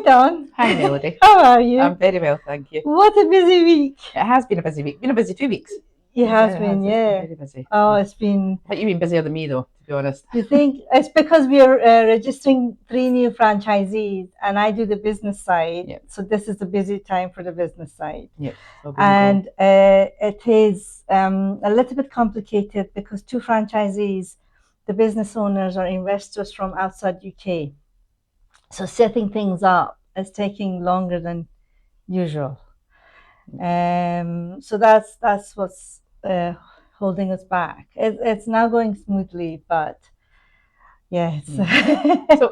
Don. Hi, Melody. How are you? I'm very well, thank you. What a busy week. It has been a busy week. Been a busy 2 weeks. It has It been, It's yeah. been very busy. Oh, it's been. I think you've been busier than me, though, to be honest. You think it's because we are registering 3 new franchisees, and I do the business side. Yep. So this is a busy time for the business side. Yep. So bingo. And it is a little bit complicated because 2 franchisees, the business owners are investors from outside UK. So setting things up is taking longer than usual. So that's what's holding us back. It's now going smoothly, but yeah. So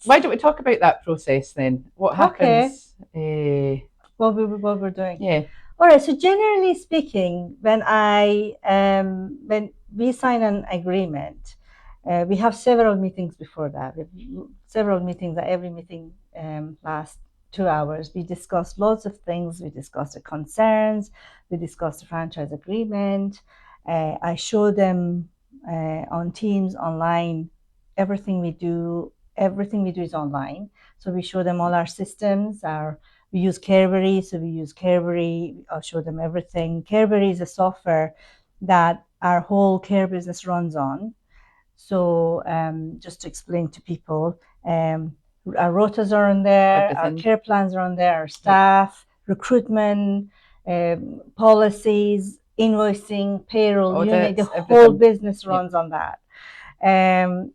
why don't we talk about that process then? What happens? What we're doing. Yeah. All right. So generally speaking, when we sign an agreement, we have several meetings before that. We have several meetings. Every meeting lasts 2 hours. We discuss lots of things. We discuss the concerns. We discuss the franchise agreement. I show them on Teams, online, everything we do. Everything we do is online. So we show them all our systems. We use Careberry, so we use Careberry. I'll show them everything. Careberry is a software that our whole care business runs on. So just to explain to people, our rotas are on there, Everything. our care plans are on there, our staff, recruitment, policies, invoicing, payroll, the whole business runs on that. And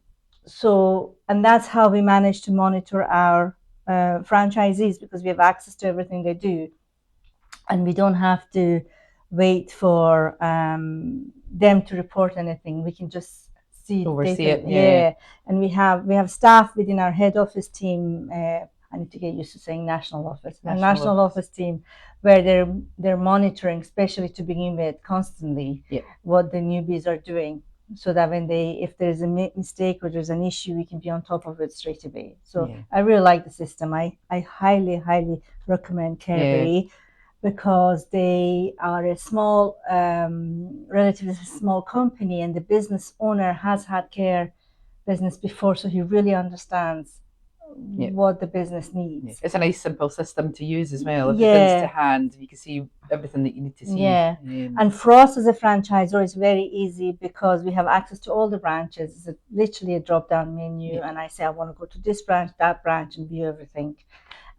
that's how we manage to monitor our franchisees, because we have access to everything they do, and we don't have to wait for them to report anything. We can just oversee it. Yeah. And we have staff within our head office team. I need to get used to saying national office. Our national office team, where they're monitoring, especially to begin with, constantly what the newbies are doing, so that if there's a mistake or there's an issue, we can be on top of it straight away. So I really like the system. I highly recommend Careberry, because they are a small, relatively small company, and the business owner has had care business before, so he really understands what the business needs. It's a nice simple system to use as well. Everything's to hand. You can see everything that you need to see. And for us as a franchisor, it's very easy because we have access to all the branches. It's literally a drop-down menu, and I say I want to go to this branch, that branch, and view everything.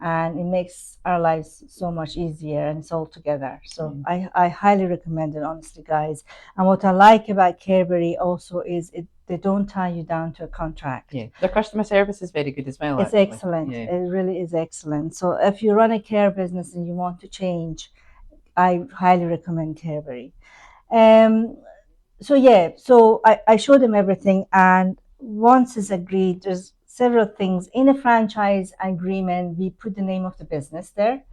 And it makes our lives so much easier, and it's all together. So I highly recommend it, honestly, guys. And what I like about Careberry also is they don't tie you down to a contract. Yeah, their customer service is very good as well. It's excellent. It really is excellent. So if you run a care business and you want to change, I highly recommend Careberry. So I show them everything, and once it's agreed, there's several things in a franchise agreement. We put the name of the business there,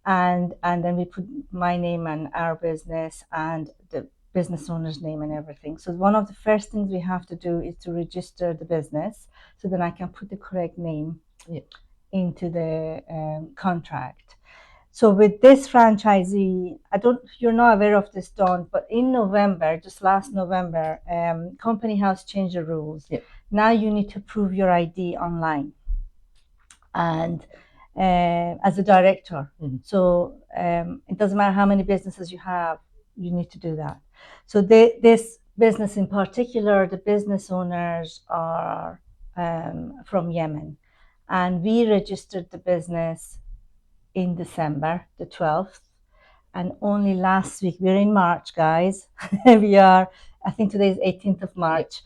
and then we put my name and our business and the business owner's name and everything. So one of the first things we have to do is to register the business, so then I can put the correct name into the contract. So with this franchisee, you're not aware of this, Dawn, but in November, just last November, Company House changed the rules. Now you need to prove your ID online, and as a director. So it doesn't matter how many businesses you have, you need to do that. So this business in particular, the business owners are from Yemen, and we registered the business in December the 12th, and only last week, we're in March, guys. I think today is 18th of March.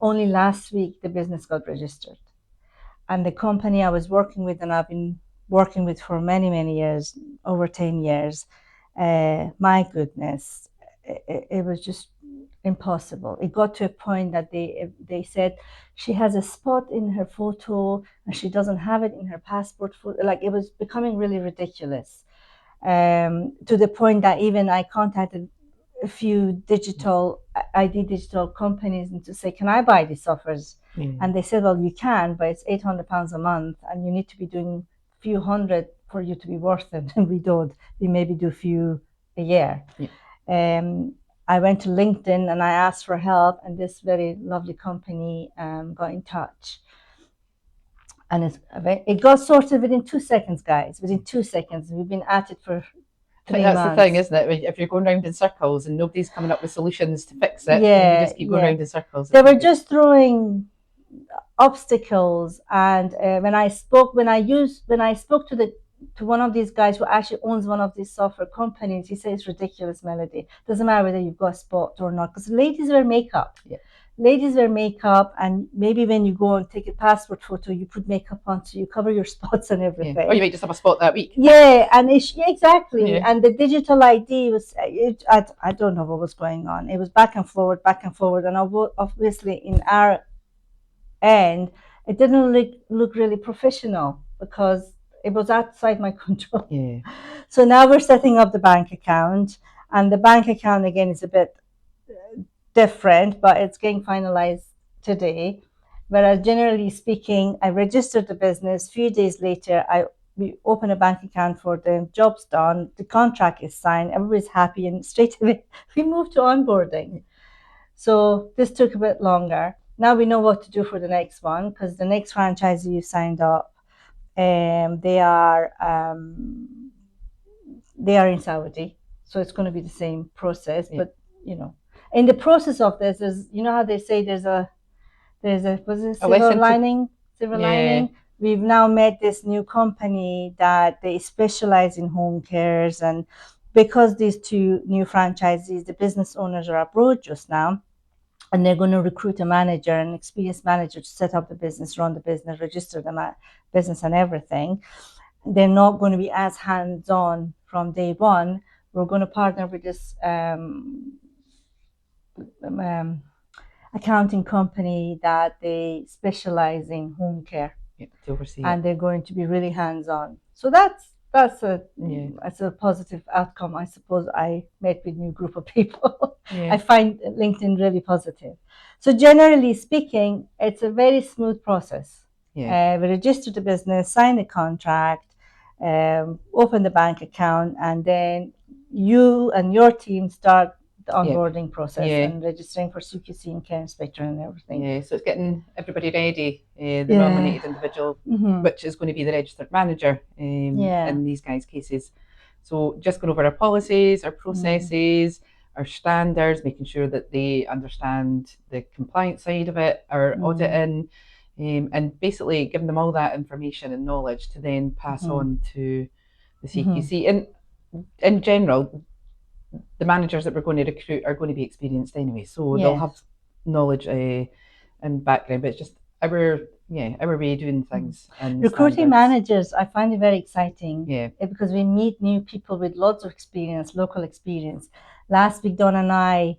Only last week the business got registered, and the company I was working with, and I've been working with for many years, over 10 years, my goodness, it was just impossible. It got to a point that they said she has a spot in her photo and she doesn't have it in her passport photo. Like, it was becoming really ridiculous, to the point that even I contacted a few digital companies and to say, can I buy these offers? And they said, well, you can, but it's £800 a month, and you need to be doing a few hundred for you to be worth it. And we don't. We maybe do a few a year. I went to LinkedIn and I asked for help, and this very lovely company got in touch. And it got sorted within 2 seconds, guys. Within 2 seconds. We've been at it for 3 months. That's the thing, isn't it? If you're going round in circles and nobody's coming up with solutions to fix it, then you just keep going round in circles. They were just throwing obstacles. And when I spoke to one of these guys who actually owns one of these software companies, he said it's ridiculous, Melody. Doesn't matter whether you've got a spot or not, because ladies wear makeup. Yeah. Ladies wear makeup, and maybe when you go and take a passport photo, you put makeup on so you cover your spots and everything. Yeah. Or you might just have a spot that week. Yeah, and exactly. Yeah. And the digital ID was, I don't know what was going on. It was back and forward, and obviously in our end, it didn't look really professional because it was outside my control. Yeah. So now we're setting up the bank account, and the bank account again is a bit different, but it's getting finalized today. Whereas generally speaking, I registered the business. A few days later, we open a bank account for them. Job's done. The contract is signed. Everybody's happy, and straight away we moved to onboarding. So this took a bit longer. Now we know what to do for the next one, because the next franchisee you signed up, they are in Saudi, so it's going to be the same process. Yeah. But in the process of this, there's how they say there's a silver lining. We've now met this new company that they specialize in home cares, and because these two new franchisees, the business owners are abroad just now, and they're going to recruit a manager, an experienced manager, to set up the business, run the business, register the business and everything. They're not going to be as hands-on from day one. We're going to partner with this accounting company that they specialize in home care, to oversee and they're going to be really hands-on. So that's a positive outcome, I suppose. I met with a new group of people. I find LinkedIn really positive. So generally speaking, it's a very smooth process. We register the business, sign the contract, open the bank account, and then you and your team start the onboarding process and registering for CQC and care inspector and everything. Yeah, so it's getting everybody ready, the nominated individual, which is going to be the registered manager in these guys' cases. So just going over our policies, our processes, our standards, making sure that they understand the compliance side of it, our auditing, and basically giving them all that information and knowledge to then pass on to the CQC. And in general, the managers that we're going to recruit are going to be experienced anyway, so they'll have knowledge and background, but it's just our way of doing things. And recruiting managers, I find it very exciting, because we meet new people with lots of experience, local experience. Last week, Don and I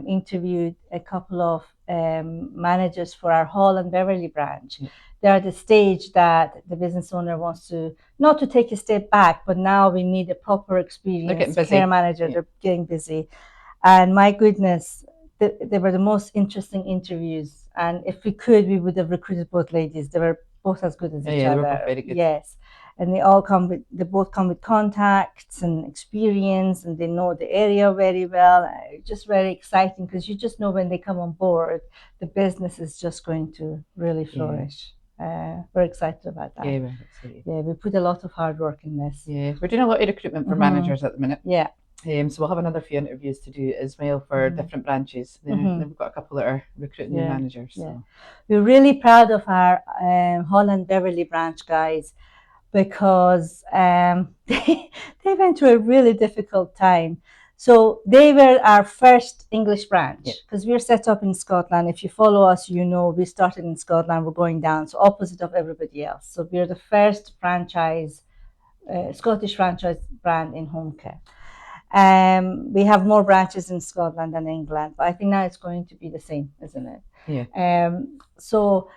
interviewed a couple of managers for our Hall and Beverly branch. They're at the stage that the business owner wants to, not to take a step back, but now we need a proper experienced care manager. They're getting busy. And my goodness, they were the most interesting interviews. And if we could, we would have recruited both ladies. They were both as good as each other. They were both very good. Yes. And they both come with contacts and experience, and they know the area very well. It's just very exciting, because you just know when they come on board, the business is just going to really flourish. We're excited about that. Yeah, we're excited. Yeah, we put a lot of hard work in this. Yeah, we're doing a lot of recruitment for managers at the minute. Yeah. So we'll have another few interviews to do as well for different branches. Then we've got a couple that are recruiting new managers. So. We're really proud of our Holland Beverly branch guys, because they went through a really difficult time. So they were our first English branch, because we're set up in Scotland. If you follow us, you know we started in Scotland, we're going down, so opposite of everybody else. So we're the first franchise, Scottish franchise brand in home care. We have more branches in Scotland than England, but I think now it's going to be the same, isn't it? Yeah. So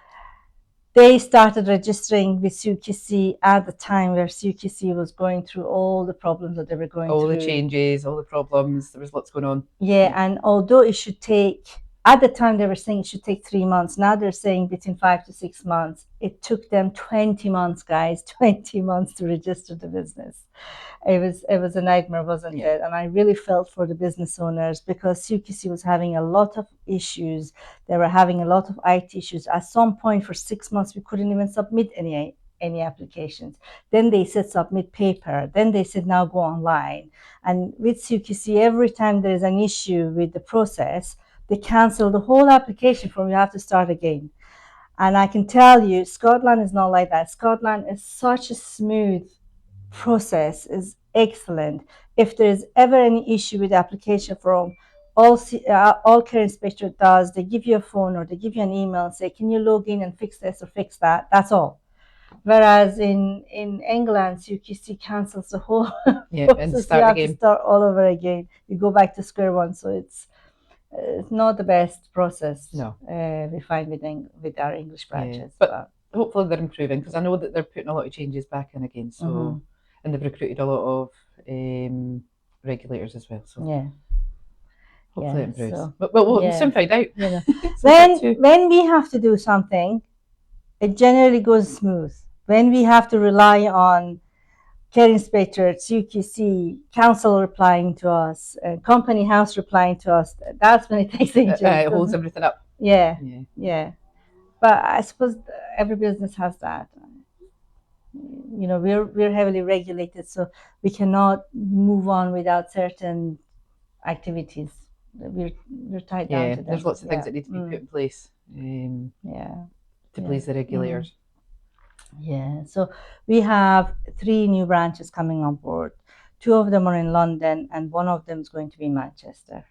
they started registering with CQC at the time where CQC was going through all the problems that they were going through. All the changes, all the problems, there was lots going on. Yeah, and although it should take At the time, they were saying it should take 3 months. Now they're saying between 5 to 6 months. It took them 20 months, guys, 20 months to register the business. It was a nightmare, wasn't it? And I really felt for the business owners because CQC was having a lot of issues. They were having a lot of IT issues. At some point, for 6 months, we couldn't even submit any applications. Then they said submit paper. Then they said now go online. And with CQC, every time there is an issue with the process, they cancel the whole application form. You have to start again. And I can tell you, Scotland is not like that. Scotland is such a smooth process, is excellent. If there is ever any issue with the application form, all care inspector does, they give you a phone or they give you an email and say, can you log in and fix this or fix that? That's all. Whereas in England, CQC cancels the whole process. You have to start all over again. You go back to square one. So it's not the best process. No. We find with our English branches. But hopefully they're improving, because I know that they're putting a lot of changes back in again. So and they've recruited a lot of regulators as well. So hopefully it improves. So, but we'll soon find out. When we have to do something, it generally goes smooth. When we have to rely on care inspector, CQC, council replying to us, company house replying to us, that's when it takes ages. It holds everything up. Yeah. But I suppose every business has that. You know, we're heavily regulated, so we cannot move on without certain activities. We're tied down to them. There's lots of things that need to be put in place. To please the regulators. So we have 3 new branches coming on board. 2 of them are in London and 1 of them is going to be in Manchester.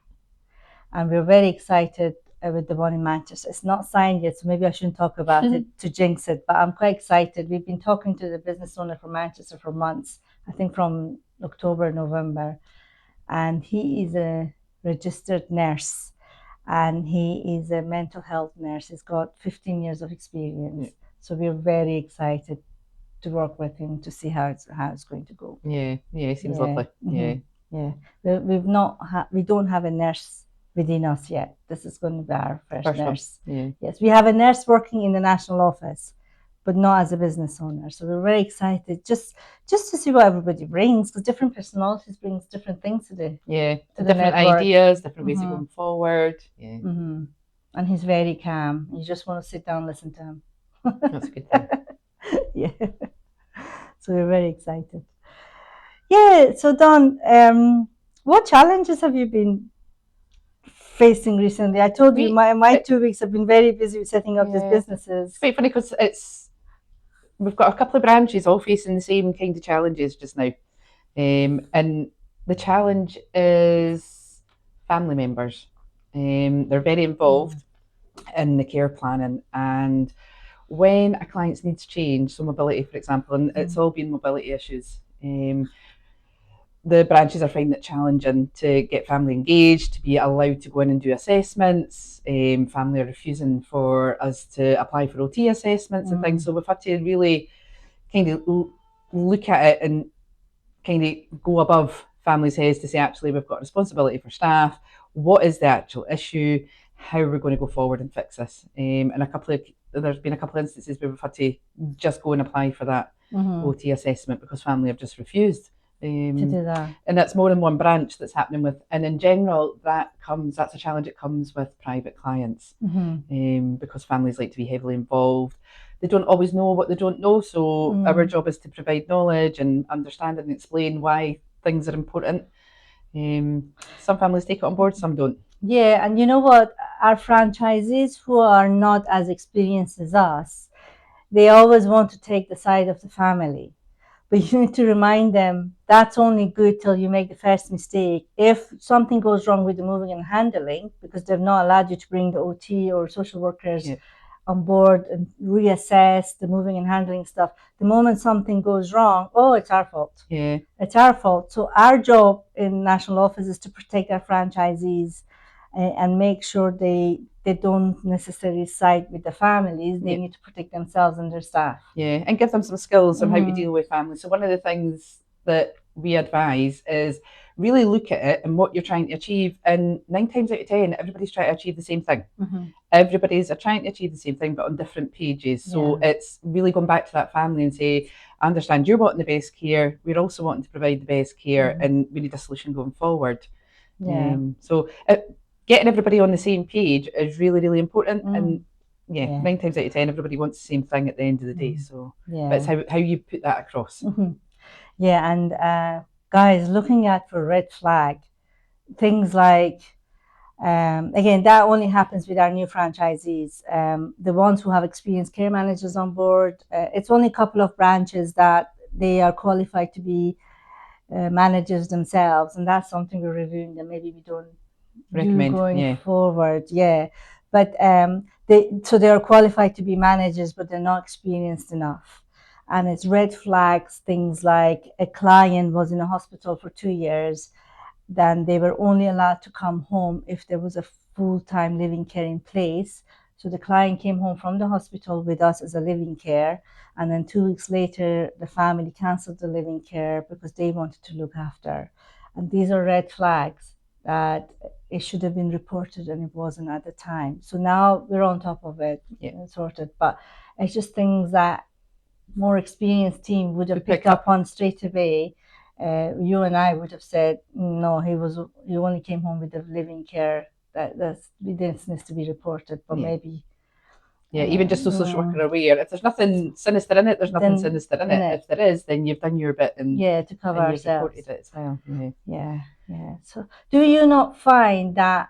And we're very excited with the one in Manchester. It's not signed yet, so maybe I shouldn't talk about it to jinx it, but I'm quite excited. We've been talking to the business owner from Manchester for months, I think from October, November. And he is a registered nurse and he is a mental health nurse. He's got 15 years of experience. So we're very excited to work with him to see how it's going to go. He seems lovely. We don't have a nurse within us yet. This is going to be our first nurse. Yes, we have a nurse working in the national office, but not as a business owner. So we're very excited just to see what everybody brings, because different personalities brings different things to the different ideas, different ways of going forward. And he's very calm. You just want to sit down and listen to him. That's a good thing. So we're very excited. So Dawn, what challenges have you been facing recently? I told you my 2 weeks have been very busy with setting up these businesses. It's quite funny because we've got a couple of branches all facing the same kind of challenges just now. And the challenge is family members. They're very involved in the care planning, and when a client's needs change, so mobility, for example, and it's all been mobility issues, the branches are finding it challenging to get family engaged, to be allowed to go in and do assessments. Family are refusing for us to apply for OT assessments and things. So we've had to really kind of look at it and kind of go above families' heads to say, actually, we've got a responsibility for staff. What is the actual issue? How are we going to go forward and fix this? And there's been a couple of instances where we've had to just go and apply for that OT assessment because family have just refused to do that. And that's more than one branch that's happening with. And in general, that's a challenge that comes with private clients because families like to be heavily involved. They don't always know what they don't know. So our job is to provide knowledge and understand and explain why things are important. Some families take it on board, some don't. And you know what? Our franchisees who are not as experienced as us, they always want to take the side of the family. But you need to remind them that's only good till you make the first mistake. If something goes wrong with the moving and handling, because they've not allowed you to bring the OT or social workers on board and reassess the moving and handling stuff, the moment something goes wrong, it's our fault. It's our fault. So our job in national office is to protect our franchisees and make sure they don't necessarily side with the families. They need to protect themselves and their staff. And give them some skills on how to deal with families. So one of the things that we advise is really look at it and what you're trying to achieve. And 9 times out of 10, everybody's trying to achieve the same thing. Everybody's trying to achieve the same thing, but on different pages. So it's really going back to that family and say, I understand you're wanting the best care. We're also wanting to provide the best care, and we need a solution going forward. So getting everybody on the same page is really, really important. And 9 times out of 10, everybody wants the same thing at the end of the day. So but it's how you put that across. Yeah, and guys, looking at for red flag, things like, again, that only happens with our new franchisees. The ones who have experienced care managers on board, it's only a couple of branches that they are qualified to be managers themselves, and that's something we're reviewing that maybe we don't recommend going forward. But they are qualified to be managers, but they're not experienced enough. And it's red flags, things like a client was in a hospital for 2 years, then they were only allowed to come home if there was a full-time living care in place. So the client came home from the hospital with us as a living care, and then 2 weeks later, the family canceled the living care because they wanted to look after. And these are red flags that it should have been reported and it wasn't at the time. So now we're on top of it, sorted. But it's just things that more experienced team would have picked up on straight away. You and I would have said, no, he only came home with the living care. This needs to be reported, but maybe. Even just so social worker aware. If there's nothing sinister in it, there's nothing sinister in it. If there is, then you've done your bit and to cover and ourselves. You've reported it as well. Yeah. So, do you not find that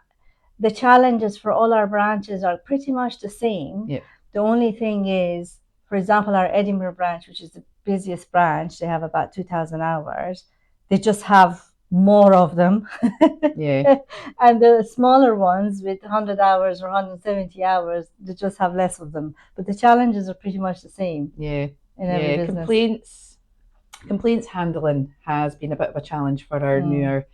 the challenges for all our branches are pretty much the same? The only thing is, for example, our Edinburgh branch, which is the busiest branch, they have about 2,000 hours. They just have more of them. And the smaller ones with 100 hours or 170 hours, they just have less of them. But the challenges are pretty much the same. In every business. Complaints handling has been a bit of a challenge for our newer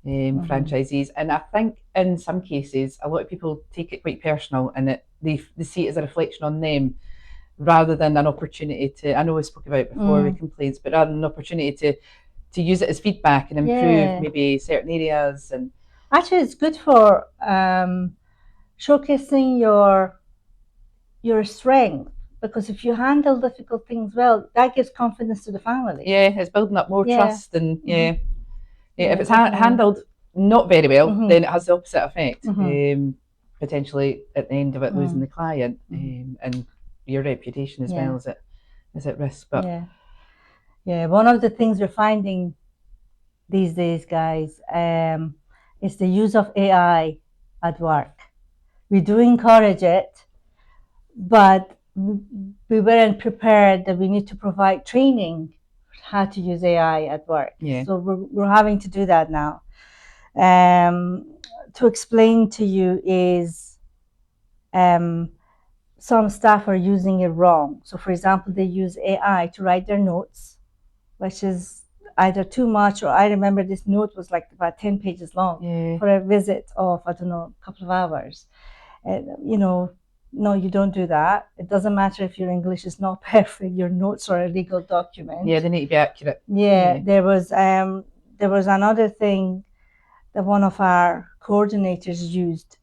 franchisees, and I think in some cases a lot of people take it quite personal, and they see it as a reflection on them rather than an opportunity to, I know we spoke about before with complaints, but rather than an opportunity to use it as feedback and improve maybe certain areas. And actually it's good for showcasing your strength, because if you handle difficult things well, that gives confidence to the family. It's building up more trust. And if it's handled not very well, then it has the opposite effect, potentially at the end of it losing the client, and your reputation as well is at risk. But one of the things we're finding these days, guys, is the use of AI at work. We do encourage it, but we weren't prepared that we need to provide training how to use AI at work. So we're having to do that now. To explain to you is, some staff are using it wrong. So for example, they use AI to write their notes, which is either too much, or I remember this note was like about 10 pages long for a visit of, I don't know, a couple of hours. No, you don't do that. It doesn't matter if your English is not perfect. Your notes are a legal document. They need to be accurate. There was another thing that one of our coordinators used.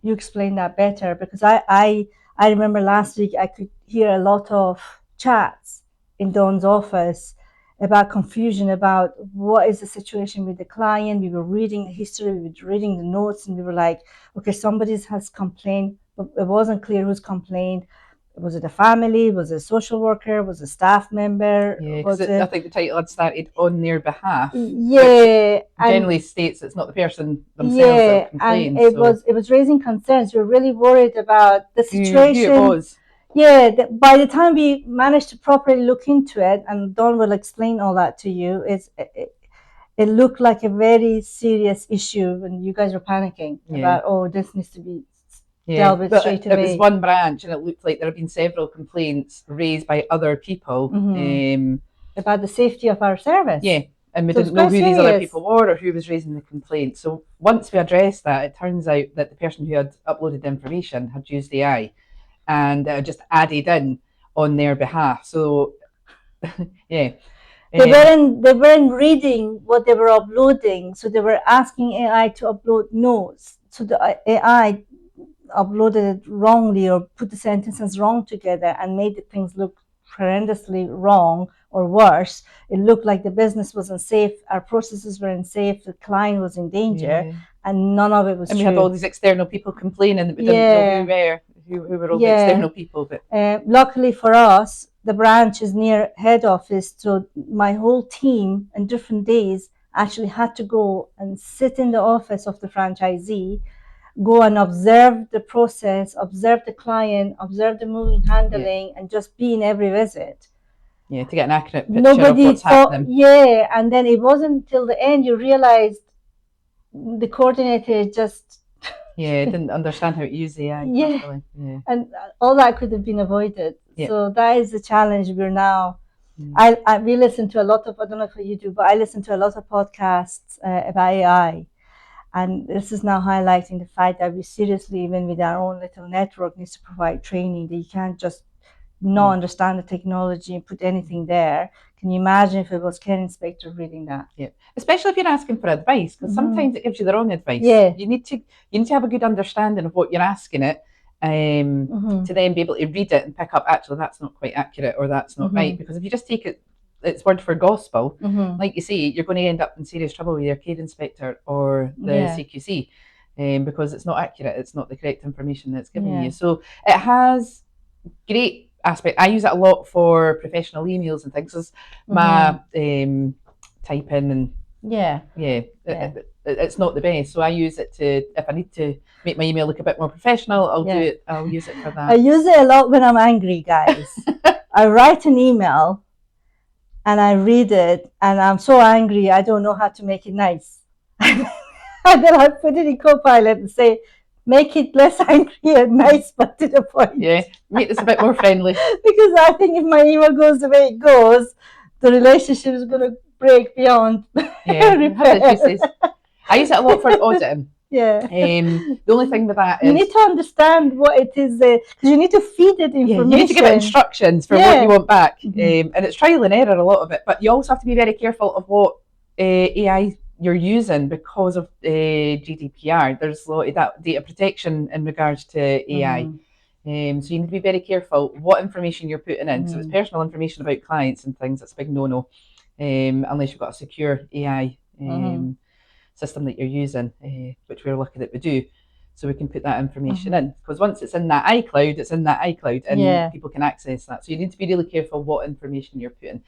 You explain that better, because I remember last week I could hear a lot of chats in Dawn's office about confusion about what is the situation with the client. We were reading the history, we were reading the notes, and we were like, okay, somebody has complained, but it wasn't clear who's complained. Was it a family? Was it a social worker? Was it a staff member? I think the title had started on their behalf. Which generally states it's not the person themselves that complained. And it was raising concerns. We were really worried about the situation. Who it was. By the time we managed to properly look into it, and Dawn will explain all that to you, it looked like a very serious issue, and you guys were panicking about, this needs to be dealt with straight away. It was one branch, and it looked like there had been several complaints raised by other people about the safety of our service. And we didn't know who these other people were or who was raising the complaint. So once we addressed that, it turns out that the person who had uploaded the information had used AI and just added in on their behalf. So, They weren't reading what they were uploading, so they were asking AI to upload notes. So the AI uploaded it wrongly or put the sentences wrong together and made the things look horrendously wrong or worse. It looked like the business wasn't safe, our processes weren't safe, the client was in danger, and none of it was true. And we true. had all these external people complaining that we didn't know who were all the external people. But luckily for us, the branch is near head office, so my whole team on different days actually had to go and sit in the office of the franchisee, go and observe the process, observe the client, observe the moving handling, and just be in every visit. Yeah, to get an accurate picture of what's happening. Yeah, and then it wasn't until the end you realized the coordinator just didn't understand how to use the AI properly. Yeah, and all that could have been avoided. So that is the challenge we're now. We listen to a lot of, I don't know if you do, but I listen to a lot of podcasts about AI. And this is now highlighting the fact that we seriously, even with our own little network, needs to provide training, that you can't just not understand the technology and put anything there. Can you imagine if it was care inspector reading that? Yeah, especially if you're asking for advice, because sometimes it gives you the wrong advice. Yeah, you need to have a good understanding of what you're asking it, to then be able to read it and pick up, actually that's not quite accurate or that's not right. Because if you just take its word for gospel, like you say, you're going to end up in serious trouble with your care inspector or the CQC, because it's not accurate, it's not the correct information that's given you. So it has great aspect. I use it a lot for professional emails and things. It's my typing and it's not the best. So I use it to, if I need to make my email look a bit more professional, I'll use it for that. I use it a lot when I'm angry, guys. I write an email and I read it and I'm so angry I don't know how to make it nice. And then I put it in Copilot and say, make it less angry and nice, but to the point. Yeah, make this a bit more friendly. Because I think if my email goes the way it goes, the relationship is going to break beyond repair. I use it a lot for auditing. The only thing with that is you need to understand what it is, because you need to feed it information. You need to give it instructions for what you want back, and it's trial and error, a lot of it. But you also have to be very careful of what AI you're using because of GDPR. There's a lot of that data protection in regards to AI. So you need to be very careful what information you're putting in. So it's personal information about clients and things. That's a big no-no, unless you've got a secure AI system that you're using, which we're lucky that we do. So we can put that information in, because once it's in that iCloud, it's in that iCloud, and people can access that. So you need to be really careful what information you're putting.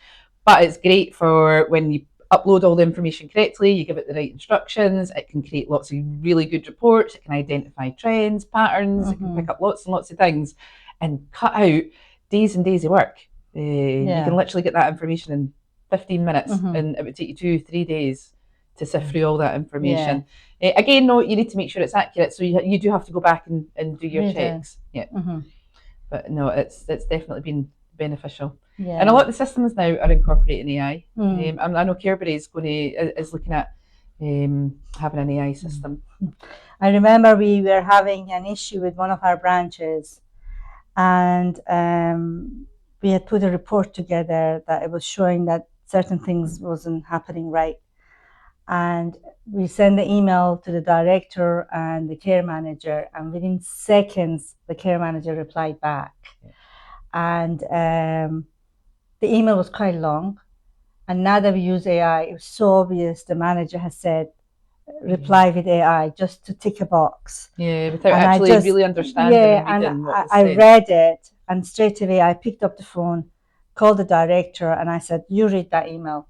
But it's great for when you upload all the information correctly, you give it the right instructions, it can create lots of really good reports, it can identify trends, patterns, it can pick up lots and lots of things and cut out days and days of work. You can literally get that information in 15 minutes and it would take you 2-3 days to sift through all that information. Again, no, you need to make sure it's accurate, so you do have to go back and do your checks. But no, it's definitely been beneficial. And a lot of the systems now are incorporating AI. I know Careberry is looking at having an AI system. I remember we were having an issue with one of our branches, and we had put a report together that it was showing that certain things wasn't happening right. And we sent the email to the director and the care manager, and within seconds, the care manager replied back. And the email was quite long. And now that we use AI, it was so obvious the manager has said, reply with AI, just to tick a box. Without actually really understanding and reading what was said. I read it, and straight away I picked up the phone, called the director, and I said, you read that email.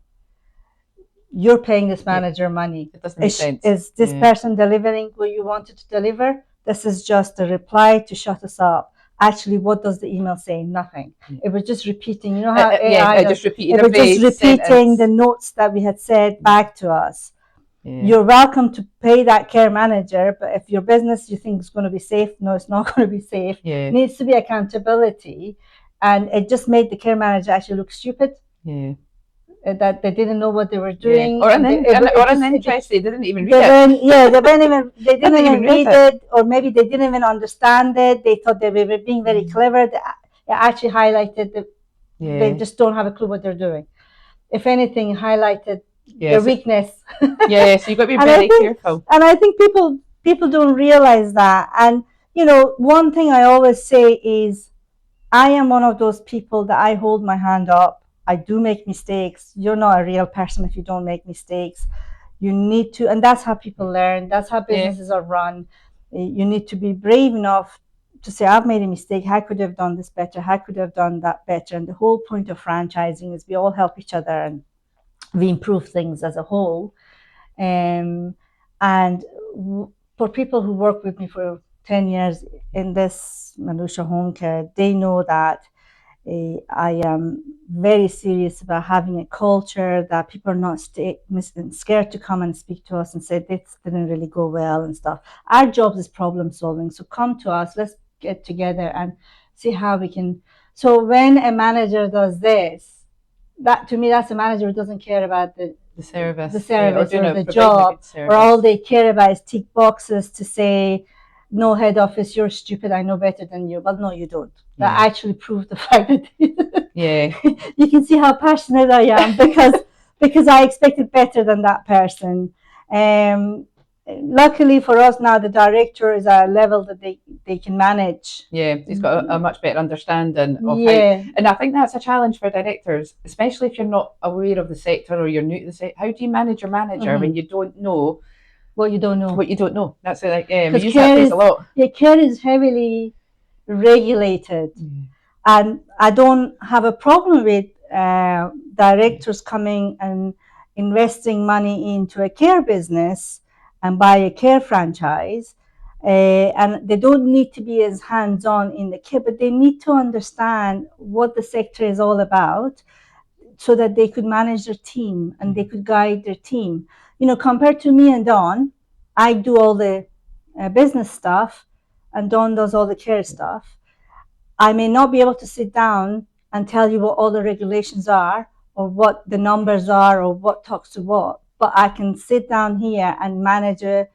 You're paying this manager money. It doesn't make sense. Is this person delivering what you wanted to deliver? This is just a reply to shut us up. Actually, what does the email say? Nothing. It was just repeating. You know how AI just repeating. It was just repeating the notes that we had said back to us. You're welcome to pay that care manager, but if your business you think is going to be safe, no, it's not going to be safe. It needs to be accountability, and it just made the care manager actually look stupid. That they didn't know what they were doing, or uninterested. They didn't even read it. They didn't even read it, or maybe they didn't even understand it. They thought they were being very clever. It actually highlighted that they just don't have a clue what they're doing. if anything, highlighted their weakness. Yeah, so you've got to be very careful. And I think people don't realize that. And, you know, one thing I always say is, I am one of those people that I hold my hand up. I do make mistakes. You're not a real person if you don't make mistakes. You need to, and that's how people learn. That's how businesses are run. You need to be brave enough to say, I've made a mistake. How could I have done this better? How could I have done that better? And the whole point of franchising is we all help each other and we improve things as a whole. And for people who work with me for 10 years in this Meloosha Homecare, they know that I am very serious about having a culture that people are not scared to come and speak to us and say this didn't really go well and stuff. Our job is problem solving. So come to us, let's get together and see how we can. So when a manager does this, that to me, that's a manager who doesn't care about the service or the job, or all they care about is tick boxes to say, no, head office, you're stupid, I know better than you. But no, you don't. That actually proves the fact that you can see how passionate I am because I expected better than that person. Luckily for us now, the director is at a level that they can manage. Yeah, he's got a much better understanding of how, and I think that's a challenge for directors, especially if you're not aware of the sector or you're new to the sector. How do you manage your manager when you don't know what you don't know? What you don't know. That's like we use that phrase a lot. Yeah, care is heavily regulated, and I don't have a problem with directors coming and investing money into a care business and buy a care franchise. And they don't need to be as hands-on in the care, but they need to understand what the sector is all about so that they could manage their team and they could guide their team. You know, compared to me and Dawn, I do all the business stuff and Dawn does all the care stuff. I may not be able to sit down and tell you what all the regulations are or what the numbers are or what talks to what, but I can sit down here and manage a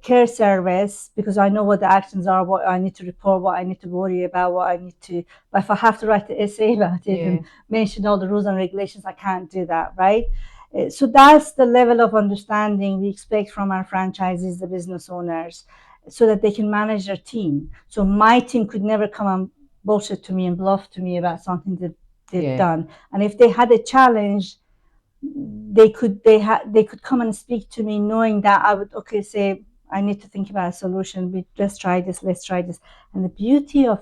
care service because I know what the actions are, what I need to report, what I need to worry about, what I need to, but if I have to write the essay about it and mention all the rules and regulations, I can't do that, right? So that's the level of understanding we expect from our franchisees, the business owners, so that they can manage their team. So my team could never come and bullshit to me and bluff to me about something that they've done. And if they had a challenge, they could come and speak to me knowing that I would say I need to think about a solution. Let's try this. And the beauty of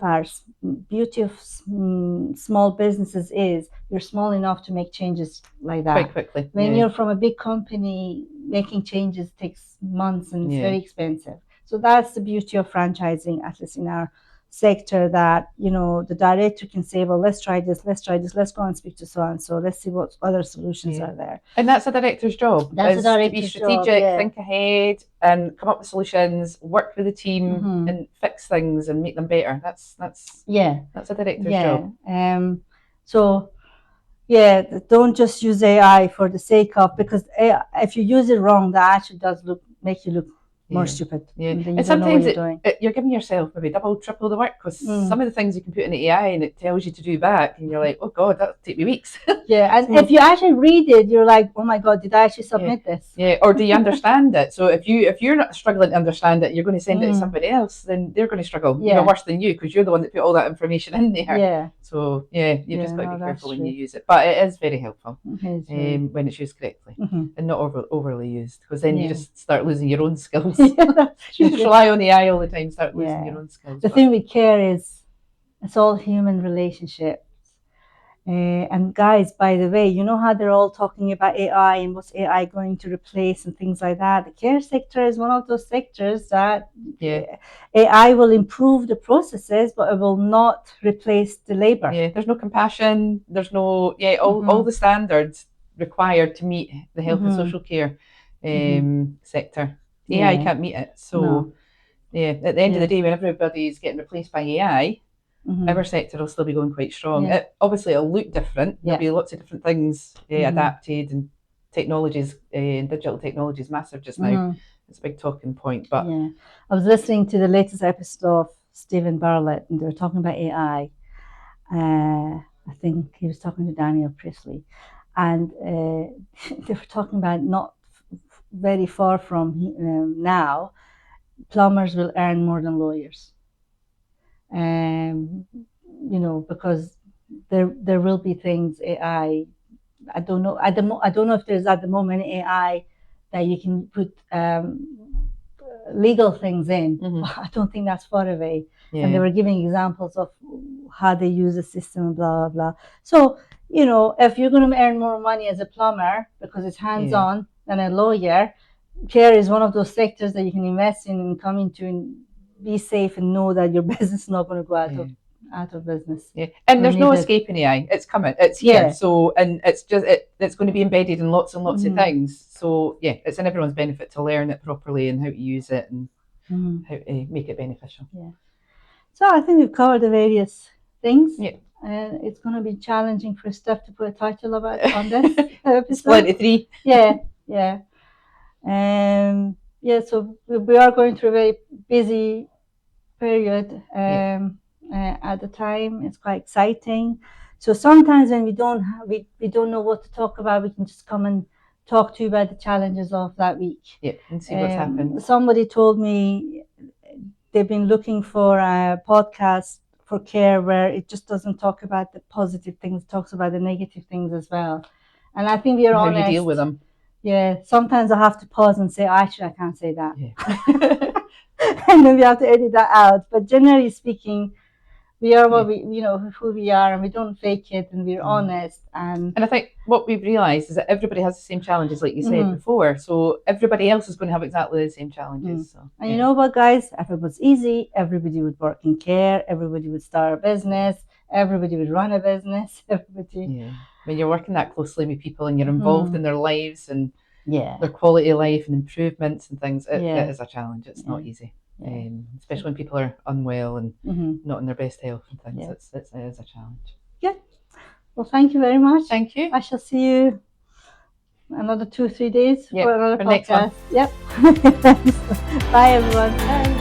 small businesses is you're small enough to make changes like that quite quickly. When you're from a big company, making changes takes months and it's very expensive. So that's the beauty of franchising, at least in our sector, that the director can say, well, let's try this, let's go and speak to so and so, let's see what other solutions are there. And that's a director's job. That's a director's to be strategic, job, think ahead and come up with solutions, work with the team and fix things and make them better. That's a director's job. So don't just use AI for the sake of, because if you use it wrong, that actually does make you look more stupid. And sometimes you're giving yourself maybe double, triple the work, because some of the things you can put in the AI and it tells you to do back and you're like, oh God, that'll take me weeks. And if you actually read it, you're like, oh my God, did I actually submit this? Or do you understand it? So if you're not struggling to understand it, you're going to send it to somebody else, then they're going to struggle even worse than you, because you're the one that put all that information in there. So you've just got to be careful when you use it. But it is very helpful when it's used correctly and not overly used, because then you just start losing your own skills. You just rely on the AI all the time, start losing your own skills. The thing with care is it's all human relationships. And guys, by the way, you know how they're all talking about AI and what's AI going to replace and things like that. The care sector is one of those sectors that AI will improve the processes, but it will not replace the labor. There's no compassion. There's no all the standards required to meet the health and social care sector. AI can't meet it. So at the end of the day, when everybody's getting replaced by AI, our sector will still be going quite strong. Obviously, it'll look different. There'll be lots of different things adapted, and technologies, digital technology is massive just now. It's a big talking point. But I was listening to the latest episode of Stephen Bartlett, and they were talking about AI. I think he was talking to Daniel Priestley. and they were talking about not very far from now, plumbers will earn more than lawyers. Because there will be things AI. I don't know. I don't know if there's at the moment AI that you can put legal things in. I don't think that's far away. And they were giving examples of how they use the system, blah, blah, blah. So, if you're going to earn more money as a plumber because it's hands-on than a lawyer, care is one of those sectors that you can invest in and come into and be safe and know that your business is not going to go out of business. And there's no escaping AI. It's coming. It's here. So, and it's going to be embedded in lots and lots of things. So it's in everyone's benefit to learn it properly and how to use it and how to make it beneficial. So I think we've covered the various things. And it's going to be challenging for Steph to put a title about on this episode. Split into 3. So we are going through a very busy period at the time. It's quite exciting. So sometimes when we don't know what to talk about, we can just come and talk to you about the challenges of that week. And see what's happened. Somebody told me they've been looking for a podcast for care where it just doesn't talk about the positive things, it talks about the negative things as well. And I think we are honest. How you deal with them. Sometimes I have to pause and say, actually, I can't say that. And then we have to edit that out. But generally speaking, we are what who we are, and we don't fake it, and we're honest. And I think what we've realised is that everybody has the same challenges, like you said before. So everybody else is going to have exactly the same challenges. So, and you know what, guys? If it was easy, everybody would work in care. Everybody would start a business. Everybody would run a business. When you're working that closely with people and you're involved in their lives and their quality of life and improvements and things, it is a challenge. It's not easy. Especially when people are unwell and not in their best health and things. It is a challenge. Well, thank you very much. Thank you. I shall see you another 2-3 days for another podcast. Next one. Bye, everyone. Bye.